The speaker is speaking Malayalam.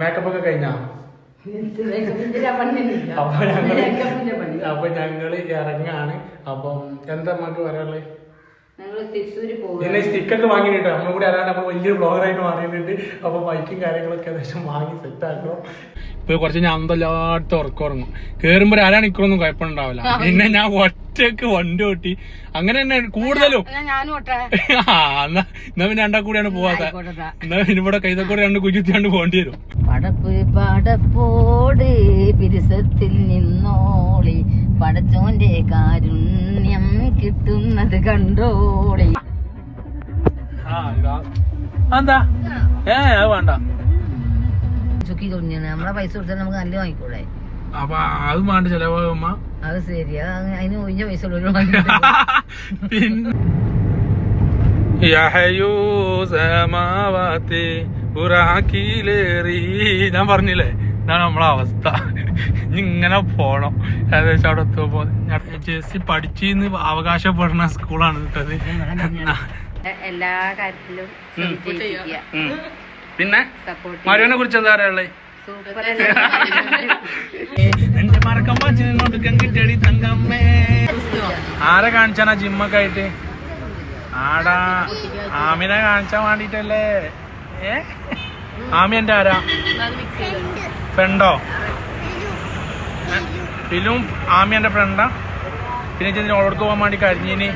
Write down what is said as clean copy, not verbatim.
മേക്കപ്പ് ഒക്കെ കഴിഞ്ഞാ? അപ്പൊ ഞങ്ങള് ഇറങ്ങാണ്. അപ്പം എന്താ നമുക്ക് പറയാനുള്ളത്? പിന്നെ സ്റ്റിക്കൊക്കെ വാങ്ങിയിട്ട് നമ്മൾ കൂടി അല്ലാണ്ട് നമ്മൾ വലിയൊരു ബ്ലോഗറായിട്ട് മാറിയിട്ടുണ്ട്. അപ്പൊ ബൈക്കും കാര്യങ്ങളൊക്കെ ഏകദേശം വാങ്ങി സെറ്റ് ആക്കണം. ഇപ്പൊ കുറച്ച് ഞാൻ അന്തല്ലാത്ത ഉറക്കുറങ്ങും. കേറുമ്പോ അരമണിക്കൂറൊന്നും കുഴപ്പമുണ്ടാവില്ല. പിന്നെ ഞാൻ ഒറ്റക്ക് വണ്ടി ഓട്ടി അങ്ങനെ തന്നെ കൂടുതലും. എന്നാ പിന്നെ രണ്ടാ കൂടിയാണ് പോവാത്ത. എന്നാ പിന്നെ ഇവിടെ കൈതക്കൂടെ രണ്ട് കുജിത്തിയാണ്ട് പോകേണ്ടി വരും. പടപ്പോട് പിരിസത്തിൽ നിന്നോളി പടച്ചോന്റെ കാരുണ്യം കിട്ടുന്നത് കണ്ടോളി. എന്താ അത് വേണ്ട ചുക്കി തുടങ്ങിയാണ്. നമ്മളെ പൈസ കൊടുത്താൽ നമുക്ക് നല്ല വാങ്ങിക്കൂടെ? അപ്പൊ അത് വേണ്ട ചെലവാകുമ്പ അത് ശരി. അതിന് ഒഴിഞ്ഞ പൈസ ഉള്ളൂ. ഞാൻ പറഞ്ഞില്ലേ ഇതാണ് നമ്മളെ അവസ്ഥ. ഇങ്ങനെ പോണം. ഏകദേശം അവിടെ എത്തുമ്പോ ജെസ്സി പഠിച്ചിന്ന് അവകാശപ്പെടുന്ന സ്കൂളാണ് കിട്ടത്. എല്ലാ കാര്യത്തിലും പിന്നെ മരുവിനെ കുറിച്ച് എന്താ പറയാനുള്ളത്? ആരെ കാണിച്ചാനാ ജിമ്മൊക്കെ ആയിട്ട്? ആടാ ആമിനെ കാണിച്ചാൻ വേണ്ടിട്ടല്ലേ. ആമി എന്റെ ആരാ? ഫ്രണ്ടോ? ഫിലും ആമി എന്റെ ഫ്രണ്ടാ. പിന്നെ ഓളോട് പോകാൻ വേണ്ടി കരിഞ്ഞിന്